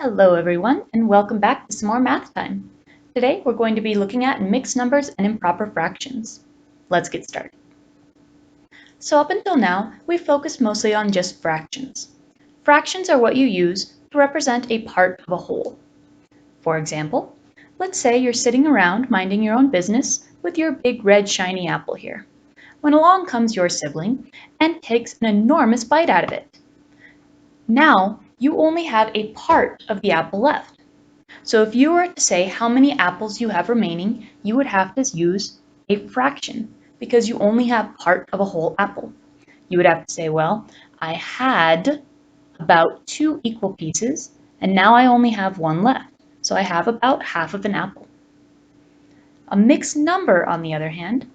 Hello everyone, and welcome back to some more math time. Today we're going to be looking at mixed numbers and improper fractions. Let's get started. So up until now, we've focused mostly on just fractions. Fractions are what you use to represent a part of a whole. For example, let's say you're sitting around minding your own business with your big red shiny apple here, when along comes your sibling and takes an enormous bite out of it. Now, you only have a part of the apple left. So if you were to say how many apples you have remaining, you would have to use a fraction because you only have part of a whole apple. You would have to say, well, I had about 2 equal pieces, and now I only have 1 left. So I have about half of an apple. A mixed number, on the other hand,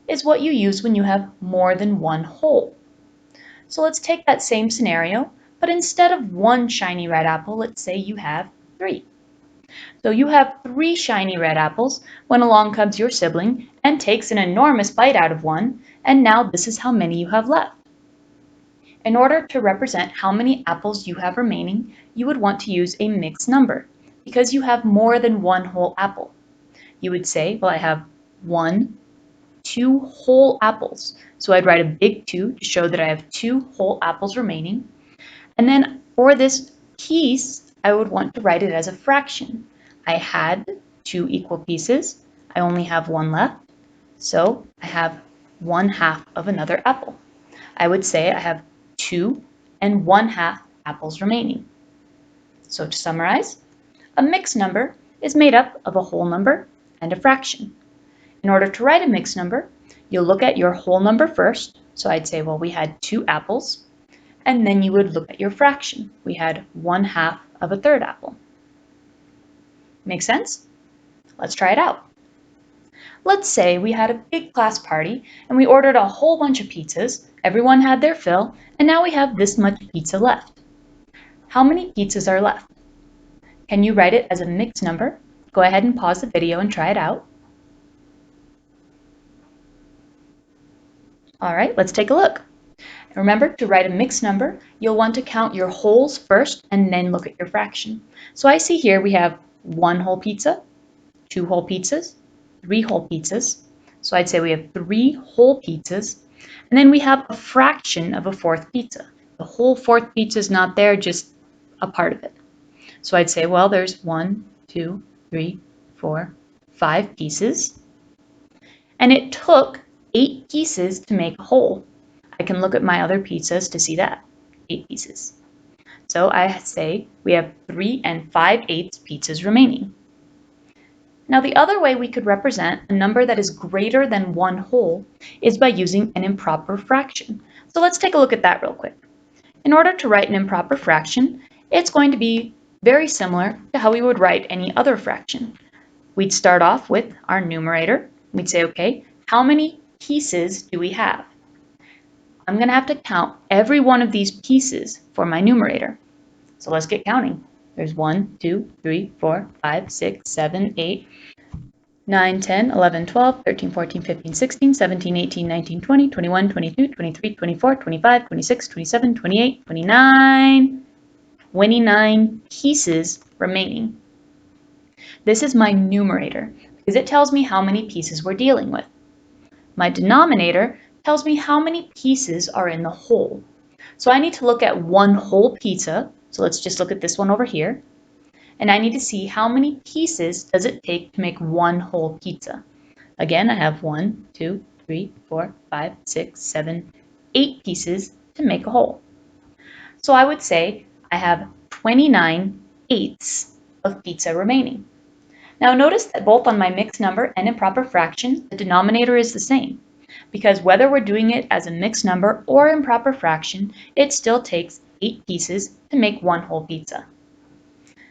is what you use when you have more than one whole. So let's take that same scenario, but instead of 1 shiny red apple, let's say you have 3. So you have 3 shiny red apples when along comes your sibling and takes an enormous bite out of one, and now this is how many you have left. In order to represent how many apples you have remaining, you would want to use a mixed number because you have more than one whole apple. You would say, well, I have 2 whole apples. So I'd write a big 2 to show that I have 2 whole apples remaining. And then for this piece, I would want to write it as a fraction. I had 2 equal pieces. I only have 1 left. So I have 1/2 of another apple. I would say I have 2 and 1/2 apples remaining. So to summarize, a mixed number is made up of a whole number and a fraction. In order to write a mixed number, you'll look at your whole number first. So I'd say, well, we had 2 apples. And then you would look at your fraction. We had 1/2 of a third apple. Make sense? Let's try it out. Let's say we had a big class party and we ordered a whole bunch of pizzas. Everyone had their fill, and now we have this much pizza left. How many pizzas are left? Can you write it as a mixed number? Go ahead and pause the video and try it out. All right, let's take a look. Remember, to write a mixed number, you'll want to count your wholes first and then look at your fraction. So I see here we have 1 whole pizza, 2 whole pizzas, 3 whole pizzas. So I'd say we have 3 whole pizzas. And then we have a fraction of a 4th pizza. The whole 4th pizza is not there, just a part of it. So I'd say, well, there's 1, 2, 3, 4, 5 pieces. And it took 8 pieces to make a whole. I can look at my other pizzas to see that, 8 pieces. So I say we have 3 and 5/8 pizzas remaining. Now the other way we could represent a number that is greater than 1 whole is by using an improper fraction. So let's take a look at that real quick. In order to write an improper fraction, it's going to be very similar to how we would write any other fraction. We'd start off with our numerator. We'd say, okay, how many pieces do we have? I'm going to have to count every one of these pieces for my numerator. So let's get counting. There's 1, 2, 3, 4, 5, 6, 7, 8, 9, 10, 11, 12, 13, 14, 15, 16, 17, 18, 19, 20, 21, 22, 23, 24, 25, 26, 27, 28, 29, 29 pieces remaining. This is my numerator because it tells me how many pieces we're dealing with. My denominator tells me how many pieces are in the whole. So I need to look at 1 whole pizza. So let's just look at this one over here. And I need to see how many pieces does it take to make 1 whole pizza. Again, I have 1, 2, 3, 4, 5, 6, 7, 8 pieces to make a whole. So I would say I have 29/8 of pizza remaining. Now notice that both on my mixed number and improper fraction, the denominator is the same, because whether we're doing it as a mixed number or improper fraction, it still takes 8 pieces to make 1 whole pizza.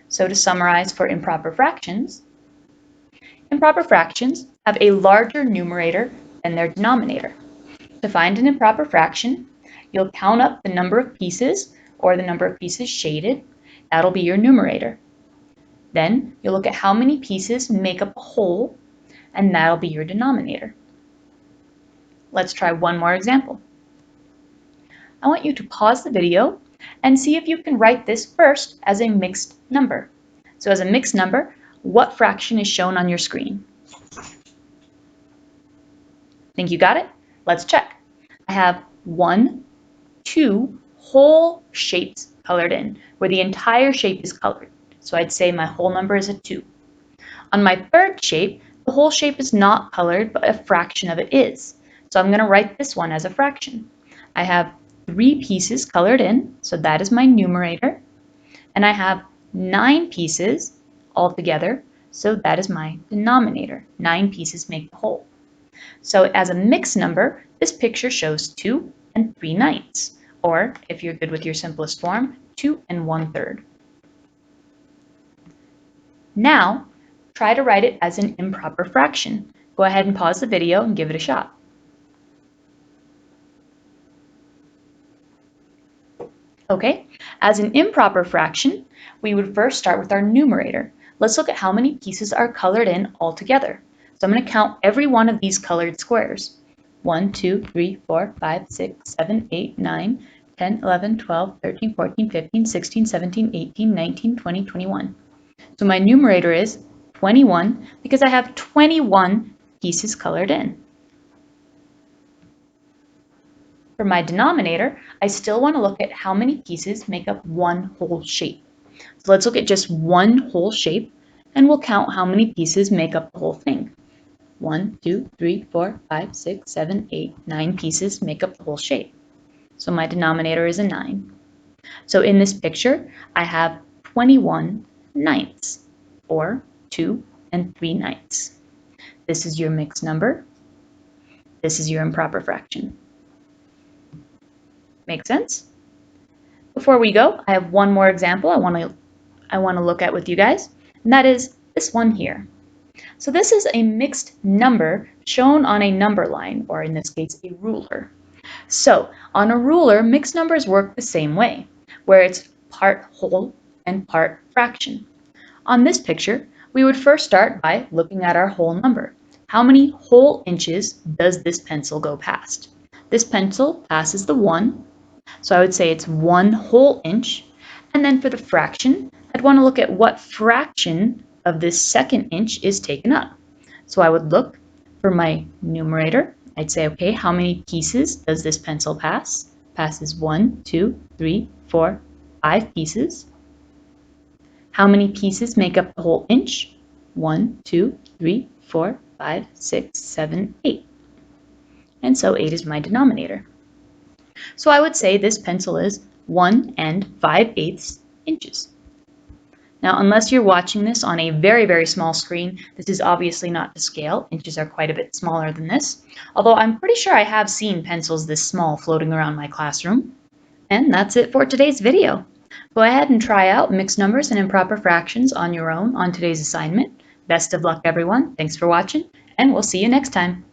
So to summarize for improper fractions have a larger numerator than their denominator. To find an improper fraction, you'll count up the number of pieces or the number of pieces shaded. That'll be your numerator. Then you'll look at how many pieces make up a whole, and that'll be your denominator. Let's try one more example. I want you to pause the video and see if you can write this first as a mixed number. So as a mixed number, what fraction is shown on your screen? Think you got it? Let's check. I have 1, 2 whole shapes colored in, where the entire shape is colored. So I'd say my whole number is a 2. On my third shape, the whole shape is not colored, but a fraction of it is. So I'm going to write this one as a fraction. I have 3 pieces colored in, so that is my numerator. And I have 9 pieces altogether, so that is my denominator. 9 pieces make the whole. So as a mixed number, this picture shows 2 and 3/9, or if you're good with your simplest form, 2 and 1/3. Now, try to write it as an improper fraction. Go ahead and pause the video and give it a shot. Okay, as an improper fraction, we would first start with our numerator. Let's look at how many pieces are colored in all together. So I'm going to count every one of these colored squares. 1, 2, 3, 4, 5, 6, 7, 8, 9, 10, 11, 12, 13, 14, 15, 16, 17, 18, 19, 20, 21. So my numerator is 21 because I have 21 pieces colored in. For my denominator, I still want to look at how many pieces make up one whole shape. So let's look at just one whole shape, and we'll count how many pieces make up the whole thing. 1, 2, 3, 4, 5, 6, 7, 8, 9 pieces make up the whole shape. So my denominator is a 9. So in this picture, I have 21/9, or 2 and 3/9. This is your mixed number. This is your improper fraction. Make sense? Before we go, I have one more example I want to look at with you guys, and that is this one here. So this is a mixed number shown on a number line, or in this case, a ruler. So on a ruler, mixed numbers work the same way, where it's part whole and part fraction. On this picture, we would first start by looking at our whole number. How many whole inches does this pencil go past? This pencil passes the 1, so I would say it's 1 whole inch. And then for the fraction, I'd want to look at what fraction of this second inch is taken up. So I would look for my numerator. I'd say, okay, how many pieces does this pencil pass? Passes 1, 2, 3, 4, 5 pieces. How many pieces make up the whole inch? 1, 2, 3, 4, 5, 6, 7, 8. And so 8 is my denominator. So I would say this pencil is 1 5/8 inches. Now, unless you're watching this on a very, very small screen, this is obviously not to scale. Inches are quite a bit smaller than this, although I'm pretty sure I have seen pencils this small floating around my classroom. And that's it for today's video. Go ahead and try out mixed numbers and improper fractions on your own on today's assignment. Best of luck, everyone. Thanks for watching, and we'll see you next time.